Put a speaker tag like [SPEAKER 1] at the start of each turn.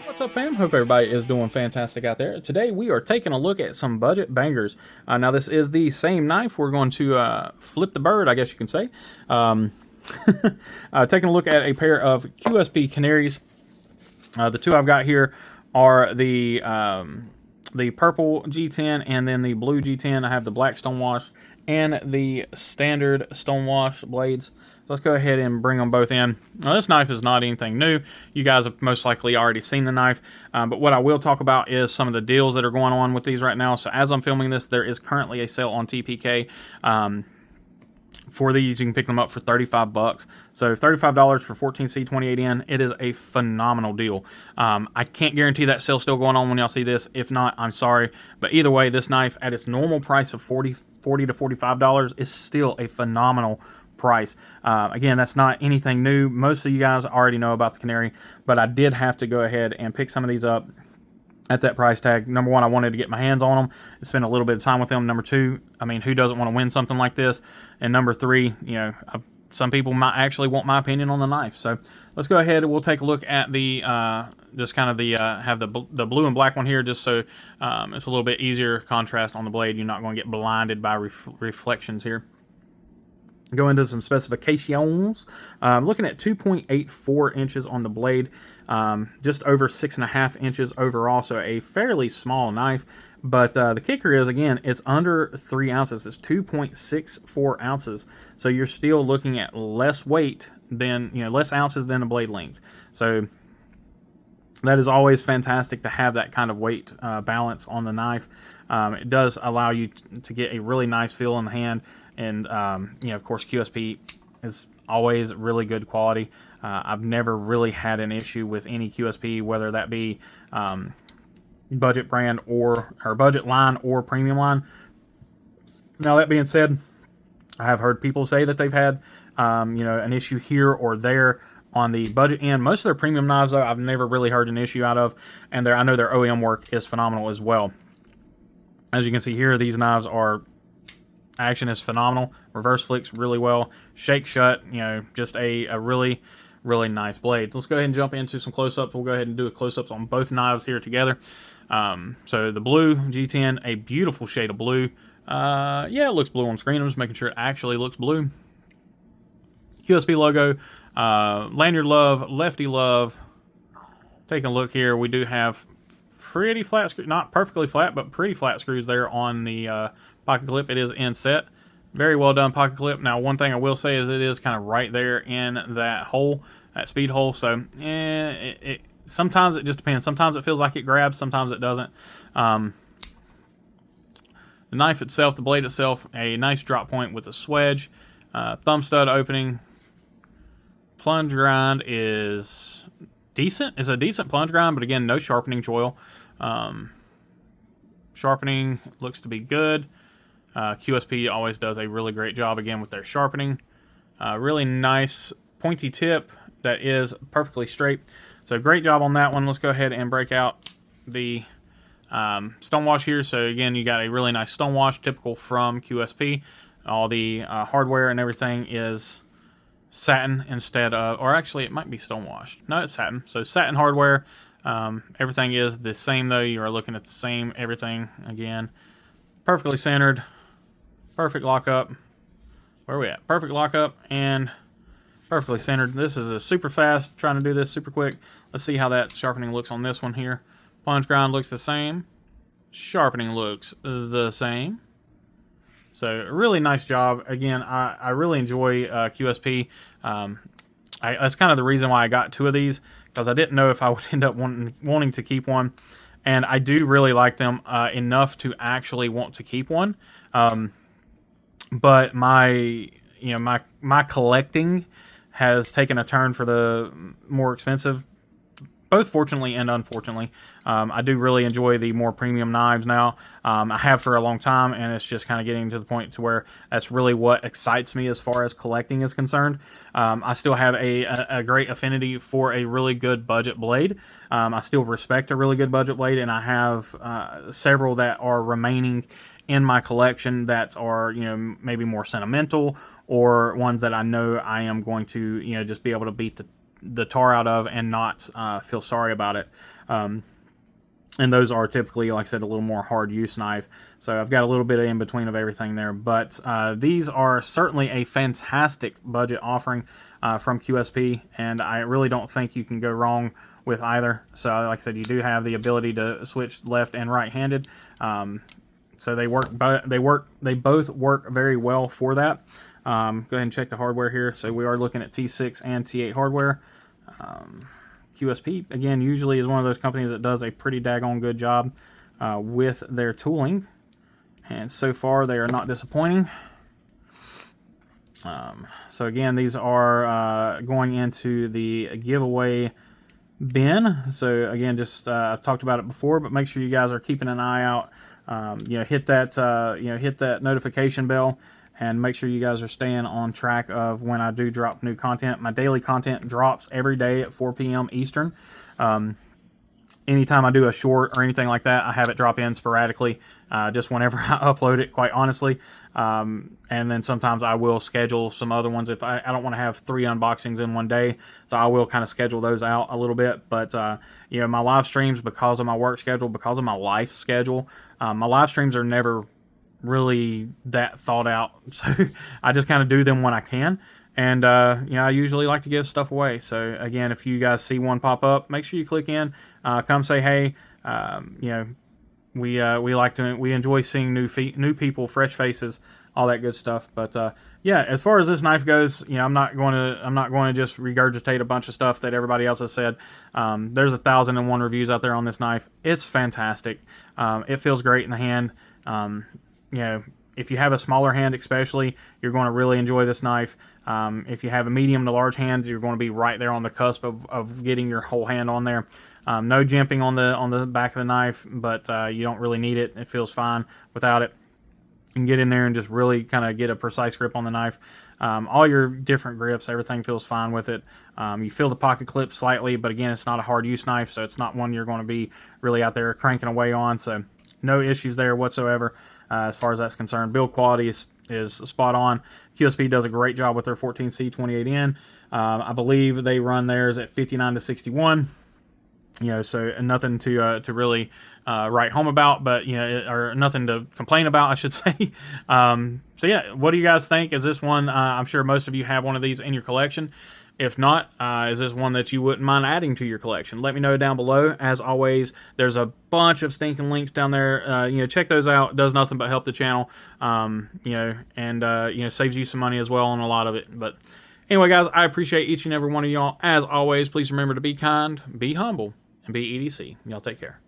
[SPEAKER 1] What's up, fam? Hope everybody is doing fantastic out there. Today we are taking a look at some budget bangers. Now this is the same knife. We're going to flip the bird, I guess you can say. Taking a look at a pair of QSP Canaries. The two I've got here are the purple G10 and then the blue G10. I have the black stonewash and the standard stonewash blades. So let's go ahead and bring them both in. Now, this knife is not anything new. You guys have most likely already seen the knife. But what I will talk about is some of the deals that are going on with these right now. So as I'm filming this, there is currently a sale on TPK. For these, you can pick them up for 35 bucks. So $35 for 14C 28N. It is a phenomenal deal. I can't guarantee that sale's still going on when y'all see this. If not, I'm sorry. But either way, this knife at its normal price of $40 to $45 is still a phenomenal price. Again, that's not anything new. Most of you guys already know about the Canary, but I did have to go ahead and pick some of these up at that price tag. Number one, I wanted to get my hands on them and spend a little bit of time with them. Number two, I mean, who doesn't want to win something like this? And number three, you know, some people might actually want my opinion on the knife. So let's go ahead and we'll take a look at the just kind of the have the blue and black one here, just so it's a little bit easier contrast on the blade. You're not going to get blinded by reflections here. Go into some specifications. Looking at 2.84 inches on the blade, just over 6.5 inches overall, so a fairly small knife. But the kicker is, again, it's under 3 ounces. It's 2.64 ounces. So you're still looking at less weight than, less ounces than the blade length. So that is always fantastic to have that kind of weight balance on the knife. It does allow you to get a really nice feel in the hand. And, of course, QSP is always really good quality. I've never really had an issue with any QSP, whether that be budget brand or budget line or premium line. Now, that being said, I have heard people say that they've had, an issue here or there on the budget end. Most of their premium knives, though, I've never really heard an issue out of. And I know their OEM work is phenomenal as well. As you can see here, these knives are... Action is phenomenal. Reverse flicks really well. Shake shut, just a really, really nice blade. Let's go ahead and jump into some close-ups. We'll go ahead and do a close-ups on both knives here together. So the blue G10, a beautiful shade of blue. Yeah, it looks blue on screen. I'm just making sure it actually looks blue. QSP logo. Lanyard love, lefty love. Taking a look here, we do have pretty flat screws. Not perfectly flat, but pretty flat screws there on the pocket clip. It is inset. Very well done pocket clip. Now, one thing I will say is it is kind of right there in that hole, that speed hole. So, sometimes it just depends. Sometimes it feels like it grabs, sometimes it doesn't. The knife itself, the blade itself, a nice drop point with a swedge. Thumb stud opening. Plunge grind is decent. It's a decent plunge grind, but again, no sharpening choil. Sharpening looks to be good. QSP always does a really great job, again, with their sharpening. Really nice pointy tip that is perfectly straight. So great job on that one. Let's go ahead and break out the stonewash here. So again, you got a really nice stonewash, typical from QSP. All the hardware and everything is satin instead of, or actually it might be stonewashed. No, it's satin. So satin hardware. Everything is the same though. You are looking at the same everything again. Perfectly centered. Perfect lockup. Where are we at? Perfect lockup and perfectly centered. This is a super fast, trying to do this super quick. Let's see how that sharpening looks on this one here. Plunge grind looks the same. Sharpening looks the same. So really nice job. Again, I really enjoy QSP. That's kind of the reason why I got two of these, because I didn't know if I would end up wanting to keep one. And I do really like them enough to actually want to keep one. But my collecting has taken a turn for the more expensive, both fortunately and unfortunately. I do really enjoy the more premium knives now. I have for a long time, and it's just kind of getting to the point to where that's really what excites me as far as collecting is concerned. I still have a great affinity for a really good budget blade. I still respect a really good budget blade, and I have several that are remaining in my collection that are, maybe more sentimental, or ones that I know I am going to, just be able to beat the tar out of and not feel sorry about it. And those are typically, like I said, a little more hard use knife. So I've got a little bit of in between of everything there. But these are certainly a fantastic budget offering from QSP, and I really don't think you can go wrong with either. So like I said, you do have the ability to switch left and right-handed. So they both work very well for that. Go ahead and check the hardware here. So we are looking at T6 and T8 hardware. QSP, again, usually is one of those companies that does a pretty daggone good job with their tooling. And so far, they are not disappointing. So again, these are going into the giveaway bin. So again, just I've talked about it before, but make sure you guys are keeping an eye out. Hit that notification bell, and make sure you guys are staying on track of when I do drop new content. My daily content drops every day at 4 p.m. Eastern. Anytime I do a short or anything like that, I have it drop in sporadically, just whenever I upload it, quite honestly. And then sometimes I will schedule some other ones if I don't want to have 3 unboxings in one day, so I will kind of schedule those out a little bit. But my live streams, because of my work schedule, because of my life schedule, my live streams are never really that thought out, so I just kind of do them when I can. And I usually like to give stuff away. So again, if you guys see one pop up, make sure you click in, come say hey. We enjoy seeing new people, fresh faces, all that good stuff. But as far as this knife goes, I'm not going to just regurgitate a bunch of stuff that everybody else has said. There's 1,001 reviews out there on this knife. It's fantastic. It feels great in the hand. If you have a smaller hand especially, you're going to really enjoy this knife. If you have a medium to large hand, you're going to be right there on the cusp of getting your whole hand on there. No jimping on the back of the knife, but you don't really need it. It feels fine without it. You can get in there and just really kind of get a precise grip on the knife. All your different grips, everything feels fine with it. You feel the pocket clip slightly, but again, it's not a hard use knife, so it's not one you're going to be really out there cranking away on. So no issues there whatsoever. As far as that's concerned, build quality is spot on. QSP does a great job with their 14C 28N. I believe they run theirs at 59 to 61. So nothing to really write home about, but or nothing to complain about, I should say. What do you guys think? Is this one? I'm sure most of you have one of these in your collection. If not, is this one that you wouldn't mind adding to your collection? Let me know down below. As always, there's a bunch of stinking links down there. Check those out. It does nothing but help the channel. Saves you some money as well on a lot of it. But anyway, guys, I appreciate each and every one of y'all. As always, please remember to be kind, be humble, and be EDC. Y'all take care.